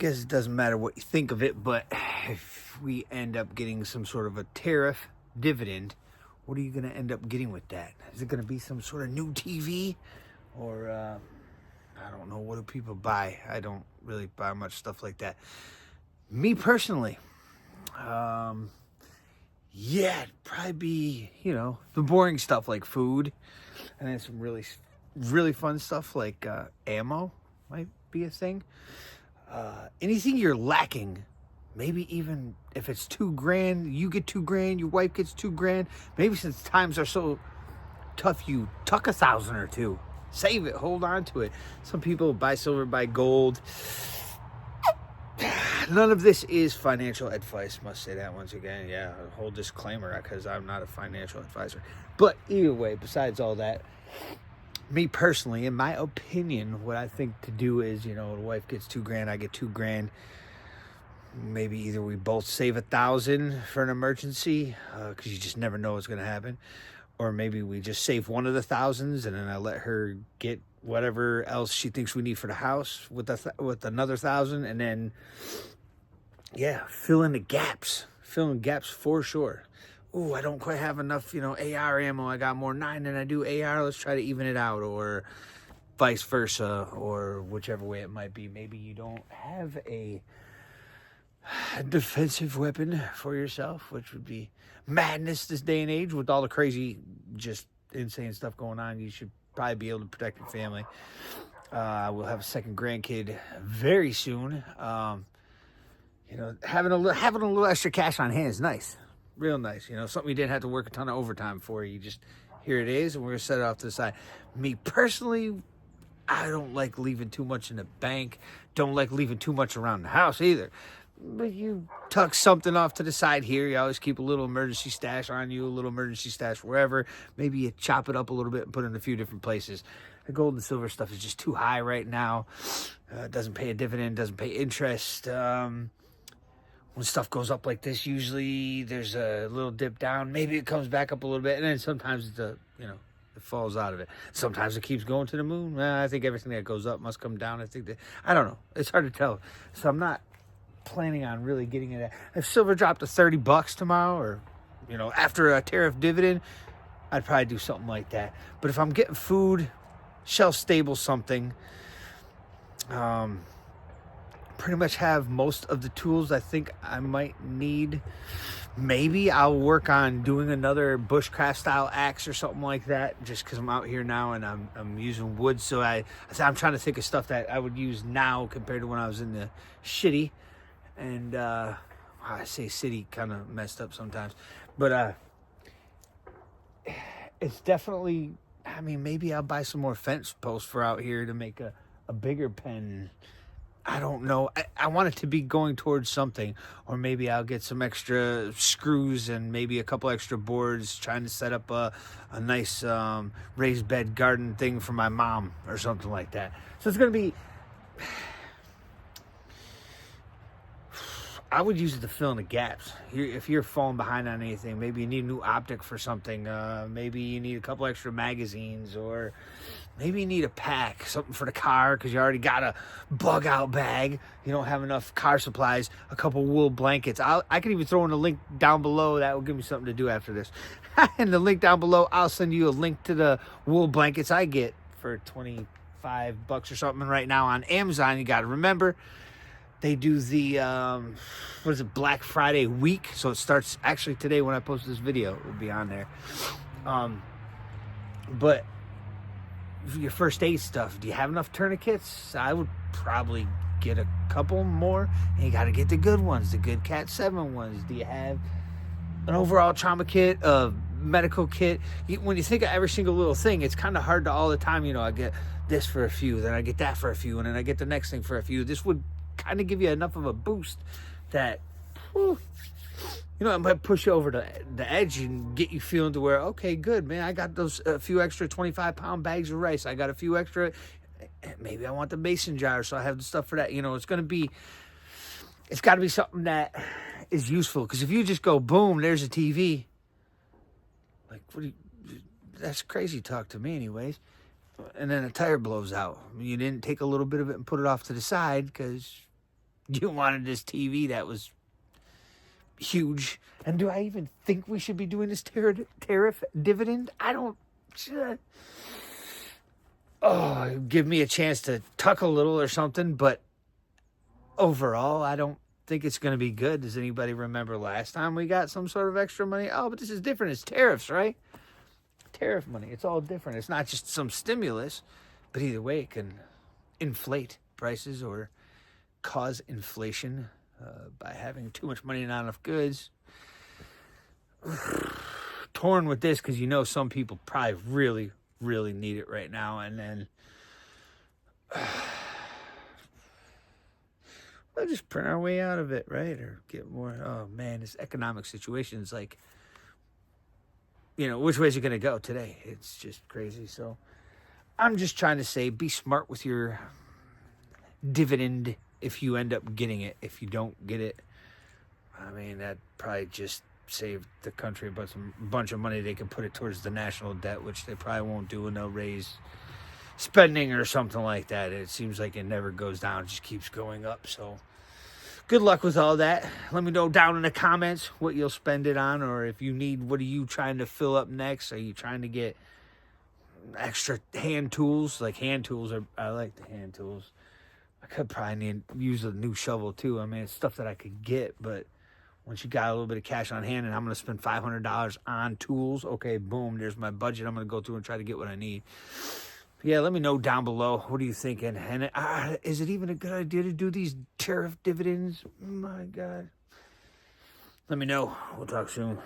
guess it doesn't matter what you think of it, but if we end up getting some sort of a tariff dividend, what are you going to end up getting with that? Is it going to be some sort of new TV? Or, I don't know, what do people buy? I don't really buy much stuff like that. Me personally, yeah, it'd probably be, the boring stuff like food. And then some really, really fun stuff like ammo might be a thing. Anything you're lacking, maybe even if it's $2,000, you get $2,000, your wife gets $2,000. Maybe since times are so tough, you tuck 1,000 or two, save it, hold on to it. Some people buy silver, buy gold. None of this is financial advice. Must say that once again. Yeah, a whole disclaimer because I'm not a financial advisor. But either way, besides all that, me personally, in my opinion, what I think to do is, the wife gets $2,000, I get $2,000. Maybe either we both save 1,000 for an emergency, because you just never know what's going to happen, or maybe we just save one of the thousands and then I let her get whatever else she thinks we need for the house with another 1,000, and then fill in the gaps. Fill in gaps for sure. Ooh, I don't quite have enough, AR ammo. I got more 9 than I do AR. Let's try to even it out, or vice versa, or whichever way it might be. Maybe you don't have a defensive weapon for yourself, which would be madness this day and age with all the crazy, just insane stuff going on. You should probably be able to protect your family. We'll have a second grandkid very soon. Having a little extra cash on hand is nice. Real nice, something you didn't have to work a ton of overtime for. You just, here it is, and we're going to set it off to the side. Me personally, I don't like leaving too much in the bank. Don't like leaving too much around the house either. But you tuck something off to the side here. You always keep a little emergency stash on you, a little emergency stash wherever. Maybe you chop it up a little bit and put it in a few different places. The gold and silver stuff is just too high right now. Doesn't pay a dividend, doesn't pay interest. When stuff goes up like this, usually there's a little dip down. Maybe it comes back up a little bit, and then sometimes it falls out of it. Sometimes it keeps going to the moon. I think everything that goes up must come down. I don't know. It's hard to tell. So I'm not planning on really getting it. If silver dropped to $30 tomorrow, or after a tariff dividend, I'd probably do something like that. But if I'm getting food, shelf stable something, pretty much have most of the tools I think I might need. Maybe I'll work on doing another bushcraft style axe or something like that, just because I'm out here now and I'm using wood. So I'm trying to think of stuff that I would use now compared to when I was in the shitty. And I say city kind of messed up sometimes, but it's definitely, maybe I'll buy some more fence posts for out here to make a bigger pen. I don't know. I want it to be going towards something, or maybe I'll get some extra screws and maybe a couple extra boards, trying to set up a nice raised bed garden thing for my mom or something like that. So it's going to be, I would use it to fill in the gaps. If you're falling behind on anything, maybe you need a new optic for something. Maybe you need a couple extra magazines, or maybe you need a pack, something for the car because you already got a bug out bag. You don't have enough car supplies, a couple wool blankets. I can even throw in a link down below. That will give me something to do after this. And the link down below, I'll send you a link to the wool blankets I get for $25 or something right now on Amazon. You got to remember, they do the, Black Friday week. So it starts actually today when I post this video. It will be on there. But your first aid stuff, do you have enough tourniquets? I would probably get a couple more. And you got to get the good ones, the good Cat 7 ones. Do you have an overall trauma kit, a medical kit? When you think of every single little thing, it's kind of hard to all the time, I get this for a few, then I get that for a few, and then I get the next thing for a few. This would kind of give you enough of a boost that, it might push you over the edge and get you feeling to where, okay, good, man, I got those a few extra 25-pound bags of rice. I got a few extra, maybe I want the mason jar, so I have the stuff for that. It's got to be something that is useful. Because if you just go, boom, there's a TV, like, that's crazy talk to me anyways. And then a tire blows out. You didn't take a little bit of it and put it off to the side because You wanted this TV that was huge. And do I even think we should be doing this tariff dividend? I don't. Oh, give me a chance to tuck a little or something. But overall, I don't think it's going to be good. Does anybody remember last time we got some sort of extra money? Oh, but this is different. It's tariffs, right? Tariff money. It's all different. It's not just some stimulus. But either way, it can inflate prices or cause inflation by having too much money and not enough goods. Torn with this because you know some people probably really, really need it right now. And then we'll just print our way out of it, right? Or get more. Oh, man, this economic situation is like, you know, which way is it going to go today? It's just crazy. So I'm just trying to say, be smart with your dividend if you end up getting it. If you don't get it, I mean, that probably just saved the country a bunch of money. They can put it towards the national debt, which they probably won't do, and they'll raise spending or something like that. It seems like it never goes down. It just keeps going up. So good luck with all that. Let me know down in the comments what you'll spend it on, or if you need, what are you trying to fill up next? Are you trying to get extra hand tools? Like hand tools I like the hand tools. I could probably use a new shovel too. I mean, it's stuff that I could get, but once you got a little bit of cash on hand and I'm going to spend $500 on tools, okay, boom, there's my budget. I'm going to go through and try to get what I need. Yeah, let me know down below. What are you thinking? And is it even a good idea to do these tariff dividends? Oh my God. Let me know. We'll talk soon.